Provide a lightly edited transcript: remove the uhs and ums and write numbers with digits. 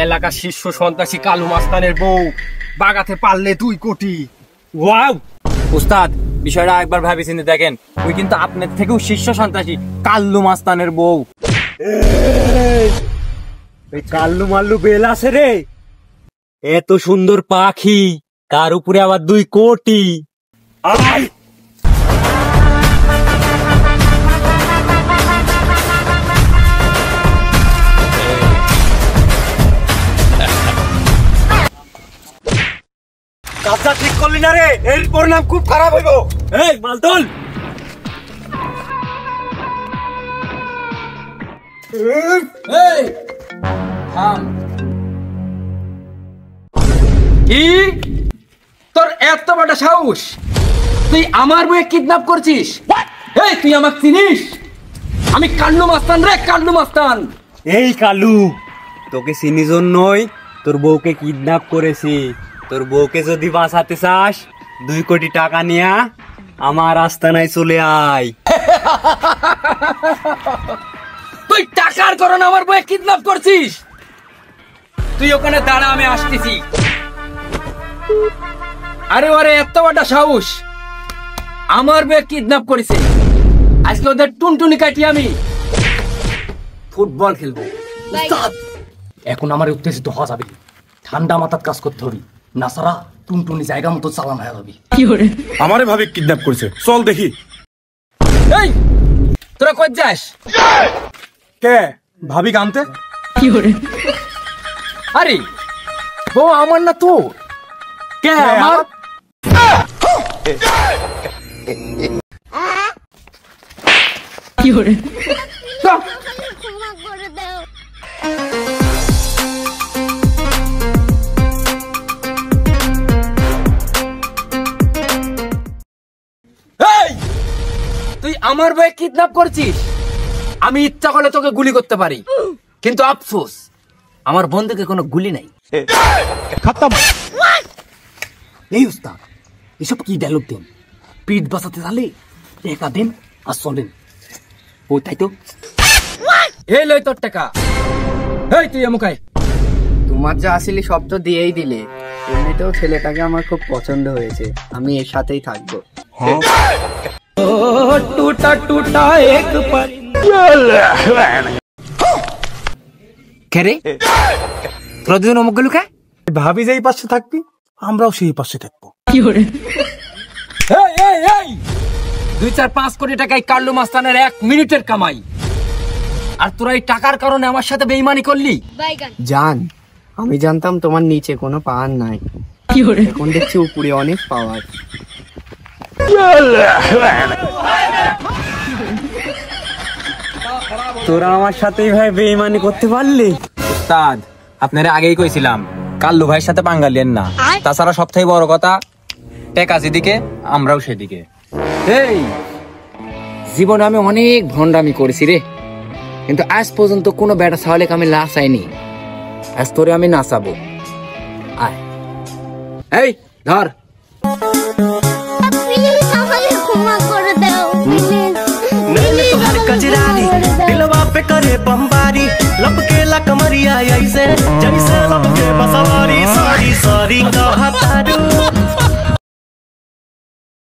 এলাকার শীর্ষ সন্ত্রাসী কালু মাস্তানের বউ বাগাতে পারলে 2 কোটি। ওয়াও উস্তাদ, বিষয়টা একবার ভাবি চিন্তে দেখেন, ওই কিন্তু আপনার থেকেও শীর্ষ সন্ত্রাসী কাল্লু মাস্তানের বউ। এই কাল্লু মাল্লু বেল আছে রে, এত সুন্দর পাখি, তার উপরে আবার 2 কোটি। আয় কাজটা ঠিক করলি না রে, এর পরিণাম খুব খারাপ হইব। এই মালতল, কি তোর এত বড় সাহস, তুই আমার বউকে কিডন্যাপ করছিস? এই তুই আমাকে চিনিস? আমি কাল্লু মাস্তান রে, কাল্লু মাস্তান। এই কালু, তোকে চিনি জন্যই তোর বউকে কিডন্যাপ করেছি। তোর বউকে যদি বাঁচাতে চাস 2 কোটি টাকা নিয়া আমার আস্তানায় চলে আয়। তুই টাকার কারণে আমার বউকে কিডন্যাপ করছিস? তুই ওখানে দাঁড়া, আমি আসতেছি। আরে ওরে এত বড় সাহস, আমার বউকে কিডন্যাপ করেছে। আজকে ওদের টুনটুনি কাটি আমি ফুটবল খেলবো। উস্তাদ, এখন আমার উত্তেজিত হওয়া যাবে, ঠান্ডা মাথায় কাজ করতে হবে, না সারা টুনটুনি জায়গা মতো চালান হয়ে যাবে। আমারে ভাবে কিডন্যাপ করেছে, চল দেখি। এই তোরা কই যাস? কে ভাবি গানতে? আরে বউ আমার না তো। কে আমার? কি হরে? ক্ষমা করে দাও। তুই আমার বউকে কিডন্যাপ করছিস? আমি ইচ্ছা করলে তোকে গুলি করতে পারি, কিন্তু আফসোস আমার বন্ধুকে কোনো গুলি নাই। খতম। এই উস্তাদ, এসব কি ডায়লগ দেন? পিঠ বাঁচাতে চালে টাকা দেন আর চলেন। ও তাই তো, এই লই তোর টাকা। এই তুই আমুকাই। তোমার যা আসলে সব তো দিয়েই দিলে। এমনিতেও ছেলেটাকে আমার খুব পছন্দ হয়েছে, আমি এর সাথেই থাকবো। টুটা টুটা এক কেরে তোরা দুজন অমুক গেলু কে? ভাবি যেই পাশে থাকবি আমরাও সেই পাশে থাকবো। কি করে? 2-4-5 কোটি টাকায় কাল্লু মাস্তানের 1 মিনিটের কামাই, আর তোরা এই টাকার কারণে আমার সাথে বেইমানি করলি। জান, আমি জানতাম তোমার নিচে কোনো পাওয়ার নাই, এখন দেখছি উপরে অনেক পাওয়ার। তোরা আমার সাথে ভাই বেইমানি করতে পারলি? উস্তাদ, আপনারা আগেই কইছিলাম কাল্লু ভাইয়ের সাথে পাঙ্গা লিয়েন না। তাছাড়া সবথেকে বড় কথা, টেকা যেদিকে আমরাও সেদিকে। এই জীবনে আমি অনেক ভন্ডামি করেছি রে, কিন্তু আজ পর্যন্ত কোনো বেটা ছাওয়ালেকে আমি নাচাইনি। আজ তোরে আমি নাচাবো। আয়, এই ধর। প্লিজ আমাকে ক্ষমা করে দাও। दिलवा पे करे बमबारी, लपके ला कमरिया ऐसे जैसे लपके बसवारी। सॉरी सॉरी कहा तारू।